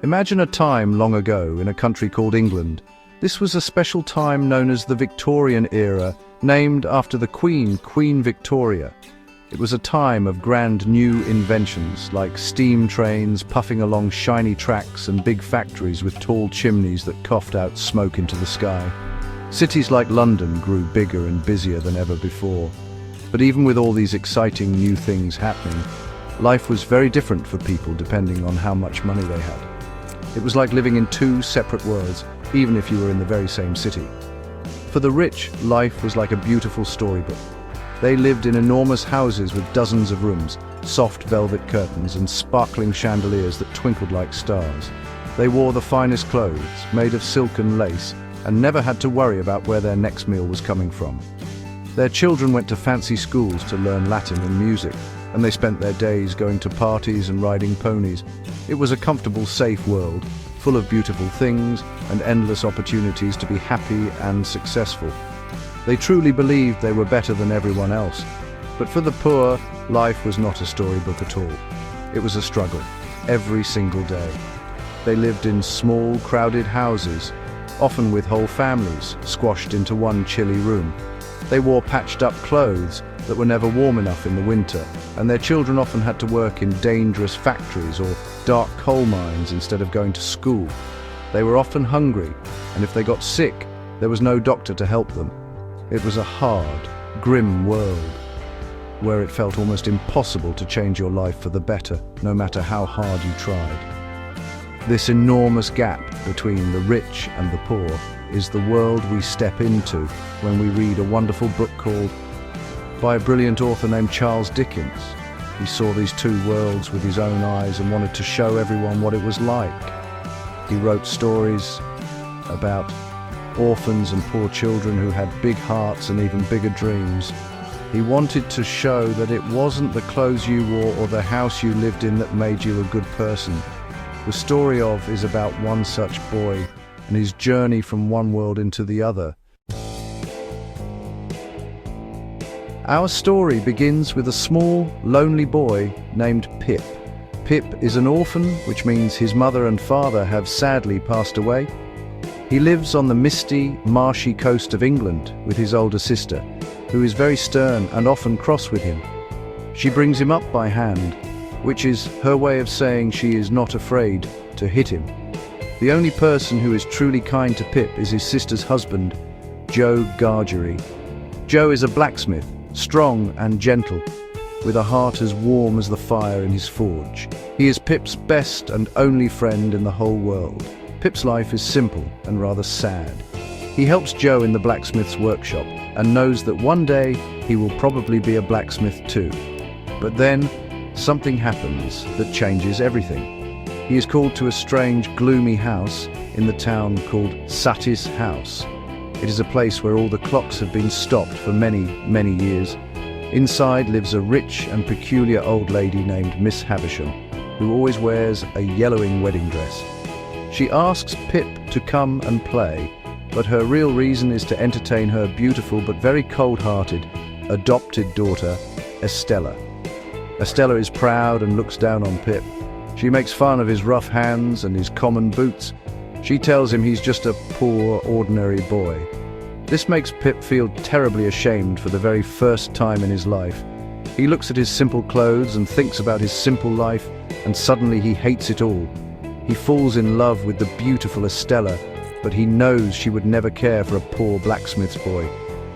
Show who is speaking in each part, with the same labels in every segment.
Speaker 1: Imagine a time long ago in a country called England. This was a special time known as the Victorian era, named after the Queen Victoria. It was a time of grand new inventions like steam trains puffing along shiny tracks and big factories with tall chimneys that coughed out smoke into the sky. Cities like London grew bigger and busier than ever before. But even with all these exciting new things happening, life was very different for people depending on how much money they had. It was like living in two separate worlds, even if you were in the very same city. For the rich, life was like a beautiful storybook. They lived in enormous houses with dozens of rooms, soft velvet curtains and sparkling chandeliers that twinkled like stars. They wore the finest clothes, made of silk and lace, and never had to worry about where their next meal was coming from. Their children went to fancy schools to learn Latin and music, and they spent their days going to parties and riding ponies. It was a comfortable, safe world, full of beautiful things and endless opportunities to be happy and successful. They truly believed they were better than everyone else. But for the poor, life was not a storybook at all. It was a struggle, every single day. They lived in small, crowded houses, often with whole families squashed into one chilly room. They wore patched-up clothes that were never warm enough in the winter, and their children often had to work in dangerous factories or dark coal mines instead of going to school. They were often hungry, and if they got sick, there was no doctor to help them. It was a hard, grim world, where it felt almost impossible to change your life for the better, no matter how hard you tried. This enormous gap between the rich and the poor is the world we step into when we read a wonderful book called by a brilliant author named Charles Dickens. He saw these two worlds with his own eyes and wanted to show everyone what it was like. He wrote stories about orphans and poor children who had big hearts and even bigger dreams. He wanted to show that it wasn't the clothes you wore or the house you lived in that made you a good person. The story of is about one such boy and his journey from one world into the other. Our story begins with a small, lonely boy named Pip. Pip is an orphan, which means his mother and father have sadly passed away. He lives on the misty, marshy coast of England with his older sister, who is very stern and often cross with him. She brings him up by hand, which is her way of saying she is not afraid to hit him. The only person who is truly kind to Pip is his sister's husband, Joe Gargery. Joe is a blacksmith, strong and gentle, with a heart as warm as the fire in his forge. He is Pip's best and only friend in the whole world. Pip's life is simple and rather sad. He helps Joe in the blacksmith's workshop and knows that one day he will probably be a blacksmith too. But then, something happens that changes everything. He is called to a strange, gloomy house in the town called Satis House. It is a place where all the clocks have been stopped for many, many years. Inside lives a rich and peculiar old lady named Miss Havisham, who always wears a yellowing wedding dress. She asks Pip to come and play, but her real reason is to entertain her beautiful but very cold-hearted adopted daughter, Estella. Estella is proud and looks down on Pip. She makes fun of his rough hands and his common boots. She tells him he's just a poor, ordinary boy. This makes Pip feel terribly ashamed for the very first time in his life. He looks at his simple clothes and thinks about his simple life, and suddenly he hates it all. He falls in love with the beautiful Estella, but he knows she would never care for a poor blacksmith's boy.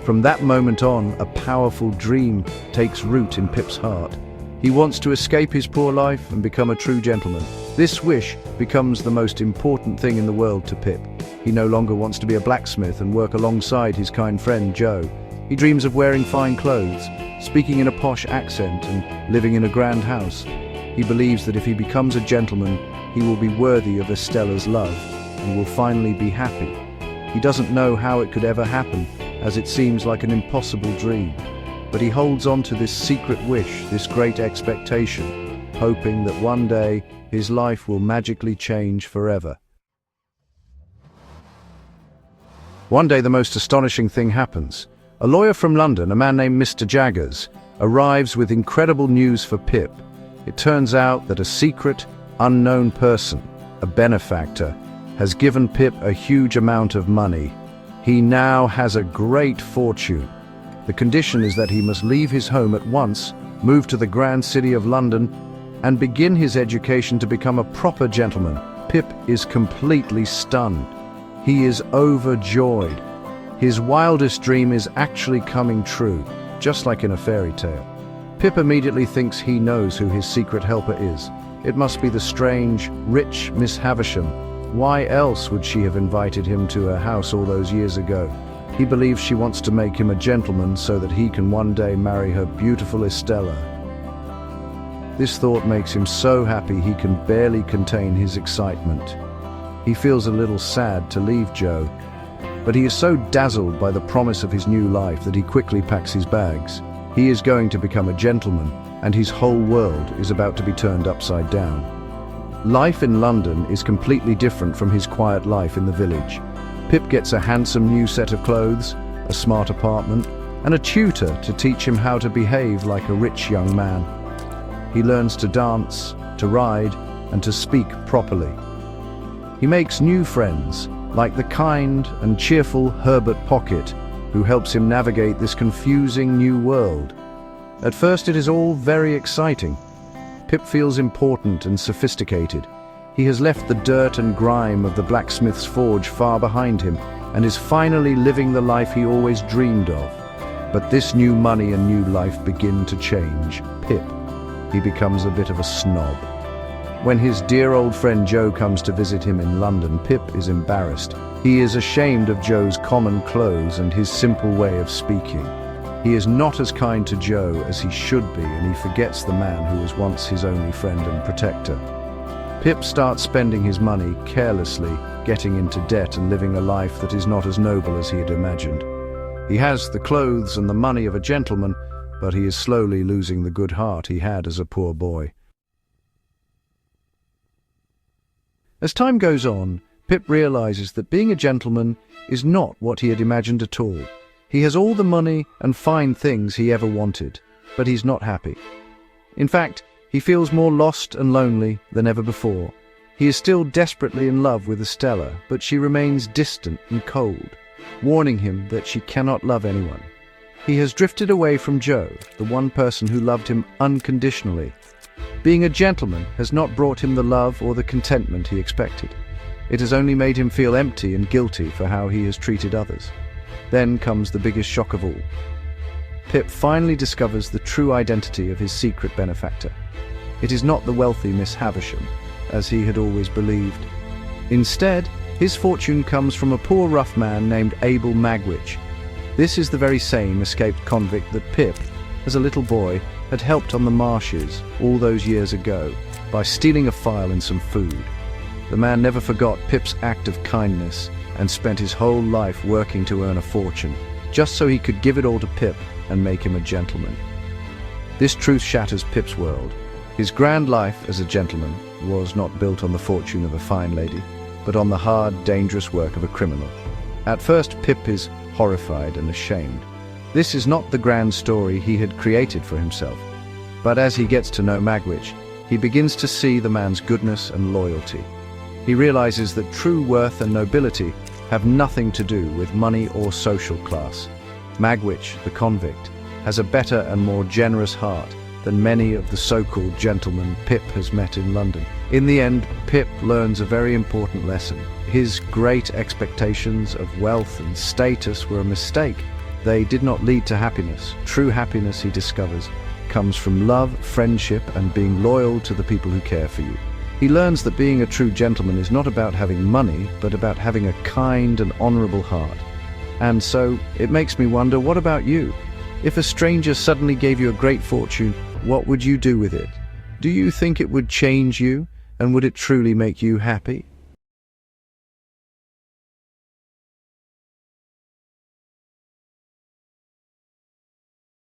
Speaker 1: From that moment on, a powerful dream takes root in Pip's heart. He wants to escape his poor life and become a true gentleman. This wish becomes the most important thing in the world to Pip. He no longer wants to be a blacksmith and work alongside his kind friend Joe. He dreams of wearing fine clothes, speaking in a posh accent and living in a grand house. He believes that if he becomes a gentleman, he will be worthy of Estella's love and will finally be happy. He doesn't know how it could ever happen, as it seems like an impossible dream. But he holds on to this secret wish, this great expectation, hoping that one day his life will magically change forever. One day the most astonishing thing happens. A lawyer from London, a man named Mr. Jaggers, arrives with incredible news for Pip. It turns out that a secret, unknown person a benefactor, has given Pip a huge amount of money. He now has a great fortune. The condition is that he must leave his home at once, move to the grand city of London, and begin his education to become a proper gentleman. Pip is completely stunned. He is overjoyed. His wildest dream is actually coming true, just like in a fairy tale. Pip immediately thinks he knows who his secret helper is. It must be the strange, rich Miss Havisham. Why else would she have invited him to her house all those years ago? He believes she wants to make him a gentleman so that he can one day marry her beautiful Estella. This thought makes him so happy he can barely contain his excitement. He feels a little sad to leave Joe, but he is so dazzled by the promise of his new life that he quickly packs his bags. He is going to become a gentleman, and his whole world is about to be turned upside down. Life in London is completely different from his quiet life in the village. Pip gets a handsome new set of clothes, a smart apartment, and a tutor to teach him how to behave like a rich young man. He learns to dance, to ride, and to speak properly. He makes new friends, like the kind and cheerful Herbert Pocket, who helps him navigate this confusing new world. At first it is all very exciting. Pip feels important and sophisticated. He has left the dirt and grime of the blacksmith's forge far behind him and is finally living the life he always dreamed of. But this new money and new life begin to change Pip. He becomes a bit of a snob. When his dear old friend Joe comes to visit him in London, Pip is embarrassed. He is ashamed of Joe's common clothes and his simple way of speaking. He is not as kind to Joe as he should be, and he forgets the man who was once his only friend and protector. Pip starts spending his money carelessly, getting into debt and living a life that is not as noble as he had imagined. He has the clothes and the money of a gentleman, but he is slowly losing the good heart he had as a poor boy. As time goes on, Pip realizes that being a gentleman is not what he had imagined at all. He has all the money and fine things he ever wanted, but he's not happy. In fact, he feels more lost and lonely than ever before. He is still desperately in love with Estella, but she remains distant and cold, warning him that she cannot love anyone. He has drifted away from Joe, the one person who loved him unconditionally. Being a gentleman has not brought him the love or the contentment he expected. It has only made him feel empty and guilty for how he has treated others. Then comes the biggest shock of all. Pip finally discovers the true identity of his secret benefactor. It is not the wealthy Miss Havisham, as he had always believed. Instead, his fortune comes from a poor rough man named Abel Magwitch. This is the very same escaped convict that Pip, as a little boy, had helped on the marshes all those years ago by stealing a file and some food. The man never forgot Pip's act of kindness and spent his whole life working to earn a fortune, just so he could give it all to Pip and make him a gentleman. This truth shatters Pip's world. His grand life as a gentleman was not built on the fortune of a fine lady, but on the hard, dangerous work of a criminal. At first, Pip is horrified and ashamed. This is not the grand story he had created for himself. But as he gets to know Magwitch, he begins to see the man's goodness and loyalty. He realizes that true worth and nobility have nothing to do with money or social class. Magwitch, the convict, has a better and more generous heart than many of the so-called gentlemen Pip has met in London. In the end, Pip learns a very important lesson. His great expectations of wealth and status were a mistake. They did not lead to happiness. True happiness, he discovers, comes from love, friendship, and being loyal to the people who care for you. He learns that being a true gentleman is not about having money, but about having a kind and honorable heart. And so, it makes me wonder, what about you? If a stranger suddenly gave you a great fortune, what would you do with it? Do you think it would change you, and would it truly make you happy?